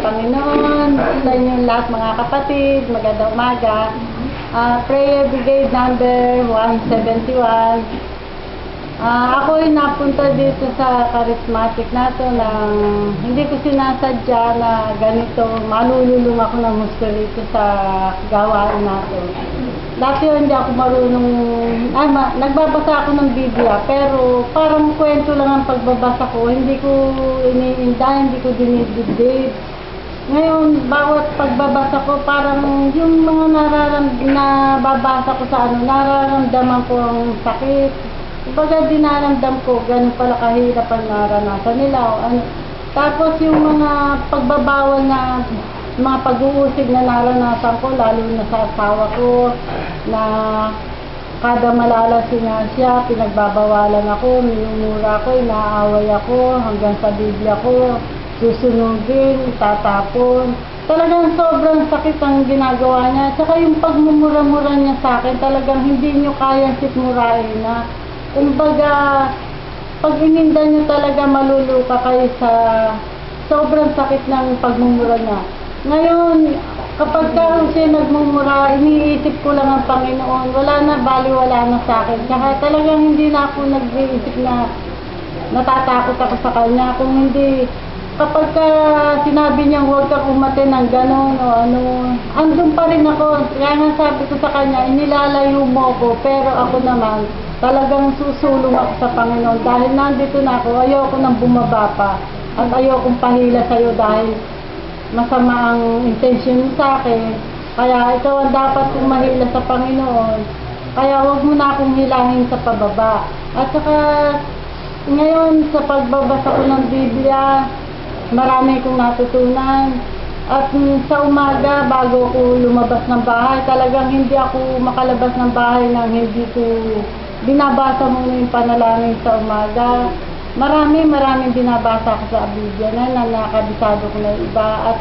Panginoon, sa inyong lahat mga kapatid, magandang umaga. Prayer Brigade number 171. Ako'y napunta dito sa charismatic na to na hindi ko sinasadya na ganito, malululong ako ng gusto rito sa gawain na to. Dati hindi ako marunong, nagbabasa ako ng Biblia, pero parang kwento lang ang pagbabasa ko, hindi ko iniinda, hindi ko dinidibdib. Ngayon, bawat pagbabasa ko, parang yung mga nababasa ko sa nararamdaman ko ang sakit. Kumbaga dinaramdam ko, ganun pala kahirap ang naranasan nila. Tapos yung mga pagbabawal na mga pag-uusig na naranasan ko, lalo na sa asawa ko, na kada malalasing nga siya, pinagbabawalan ako, minumura ko, inaaway ako, hanggang sa Biblia ko, susunugin, tatapon. Talagang sobrang sakit ang ginagawa niya. Tsaka yung pagmumura-mura niya sa akin, talagang hindi niyo kayang sitmurain na. Kumbaga, pag ininda niyo talaga maluluka kayo sa sobrang sakit ng pagmumura niya. Ngayon, kapag siya nagmumura, iniisip ko lang ang Panginoon. Wala na, baliwala na sa akin. Tsaka talagang hindi na ako nag-iisip na natatakot ako sa kanya. Kung hindi, kapag sinabi niya huwag kang umate ng gano'n o ano, andun pa rin ako. Kaya nga sabi ko sa kanya, inilalayo mo ako, pero ako naman, talagang susulong ako sa Panginoon. Dahil nandito na ako, ayoko nang bumaba pa. At ayokong pahila sa'yo dahil masama ang intensyon mo sa akin. Kaya ikaw ang dapat kong mahila sa Panginoon. Kaya huwag mo na akong hilahin sa pababa. At saka, ngayon sa pagbabasa ko ng Biblia, marami kong natutunan. At sa umaga, bago ko lumabas ng bahay, talagang hindi ako makalabas ng bahay nang hindi ko binabasa muna yung panalangin sa umaga. Maraming binabasa ko sa Biblia na nakabisado ko na iba. At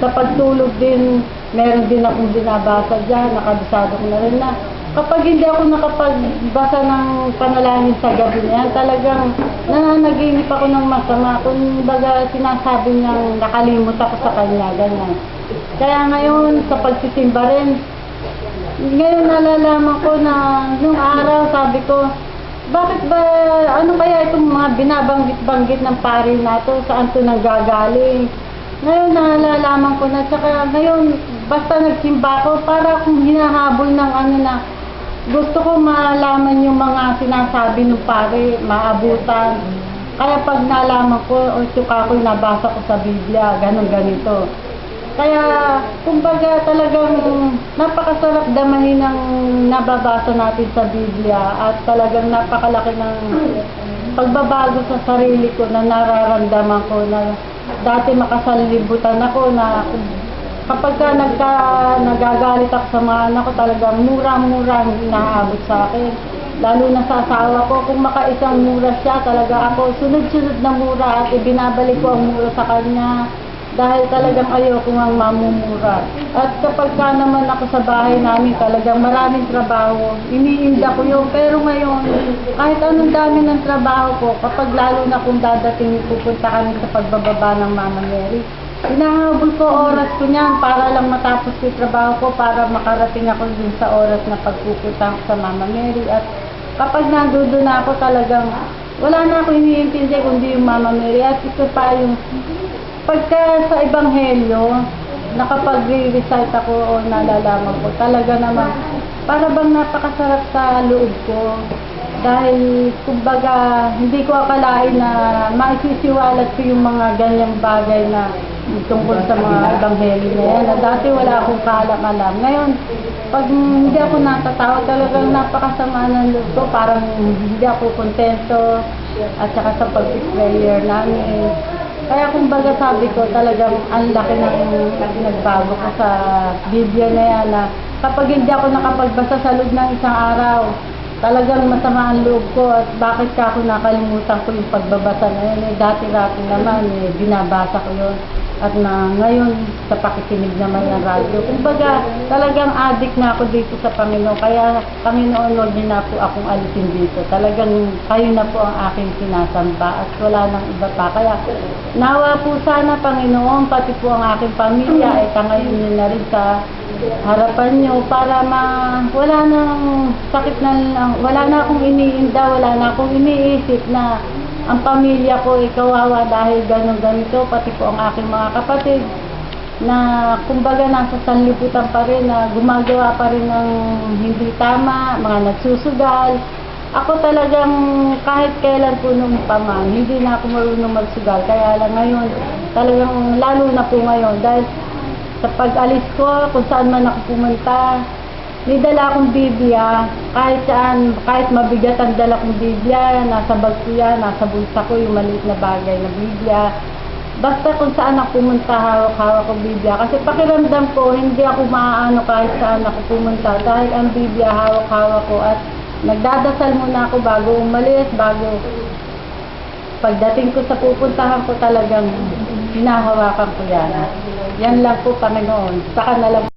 sa pagtulog din, meron din akong binabasa dyan, nakabisado ko na rin na. Kapag hindi ako nakapagbasa ng panalangin sa gabi na yan, talagang nananaginip ako ng masama. Kung baga sinasabi niyang nakalimot ako sa kanya, ganyan. Kaya ngayon, sa pagsisimba rin, ngayon nalalaman ko na nung araw sabi ko, bakit ba, ano kaya itong mga binabanggit-banggit ng pari na to, saan to nanggagaling? Ngayon nalalaman ko na, tsaka ngayon basta nagsimba ko, para akong hinahabol ng na gusto ko malaman yung mga sinasabi ng pari, maabutan. Kaya pag nalaman ko, o tsaka ko nabasa ko sa Biblia, ganito. Kaya, kumbaga talagang napakasarap damahin ng nababasa natin sa Biblia at talagang napakalaki ng pagbabago sa sarili ko na nararamdaman ko na dati makasalibutan ako na kapag nagagalit ako sa mga anak ko, talagang murang-murang inaabot sa akin. Lalo na sa asawa ko, kung makaisang mura siya, talaga ako sunod-sunod na mura at ibinabalik ko ang mura sa kanya. Dahil talagang ayoko ngang mamumura. At kapag naman ako sa bahay namin, talagang maraming trabaho, iniinda ko yun. Pero ngayon, kahit anong dami ng trabaho ko, kapag lalo na kung dadating pupunta kami sa pagbababa ng Mama Mary, inahabol ko oras ko niyan para lang matapos ko yung trabaho ko, para makarating ako dun sa oras na pagpupunta ko sa Mama Mary. At kapag nandoon na ako, talagang wala na ako iniintindi kundi yung Mama Mary. At ito pa yung pagka sa Ebanghelyo, nakapag-recite ako o nalalaman ko, talaga naman, para bang napakasarap sa loob ko. Dahil, kumbaga, hindi ko akalain na maisisiwalat ko yung mga ganyang bagay na tungkol sa mga Ebanghelyo na yan. Na dati wala akong kaalam-alam. Ngayon, pag hindi ako natatawag, talagang napakasama ng loob ko. Parang hindi ako kontento at saka sa pag-prayer namin. Kaya kumbaga sabi ko, talagang ang laki ng nagbago ko sa Biblia na yan na kapag hindi ako nakapagbasa sa loob ng isang araw, talagang masama ang loob ko at bakit ka ako nakalimutan ko yung pagbabasa na yun. Dati-dati naman, binabasa ko yun. at na ngayon sa pakikinig naman ng radyo. Kumbaga, talagang addict na ako dito sa Panginoon. Kaya, Panginoon, huwag niyo na po akong alisin dito. Talagang kayo na po ang aking sinasamba at wala nang iba pa. Kaya, nawa po sana, Panginoon, pati po ang aking pamilya ay tangayin niyo na rin sa harapan niyo para wala nang sakit wala na akong iniinda, wala na akong iniisip na ang pamilya ko ay kawawa dahil ganito, pati po ang aking mga kapatid na kumbaga nasa sanlibutan pa rin, na gumagawa pa rin ng hindi tama, mga nagsusugal. Ako talagang kahit kailan po nung paman, hindi na ako marunong magsugal. Kaya lang ngayon, talagang lalo na po ngayon dahil sa pag-alis ko, kung saan man ako pumunta, may dala akong Biblia, kahit saan, kahit mabigat ang dala kong Biblia, nasa bag ko yan, nasa bulsa ko yung maliit na bagay na Biblia. Basta kung saan ako pumunta, hawak-hawak ko Biblia. Kasi pakiramdam ko, hindi ako maaano kahit saan ako pumunta. Dahil ang Biblia, hawak-hawak ko at nagdadasal muna ako bago umalis, bago pagdating ko sa pupuntahan ko talagang hinahawakan ko yan. Yan lang po, Panginoon. Saka na lang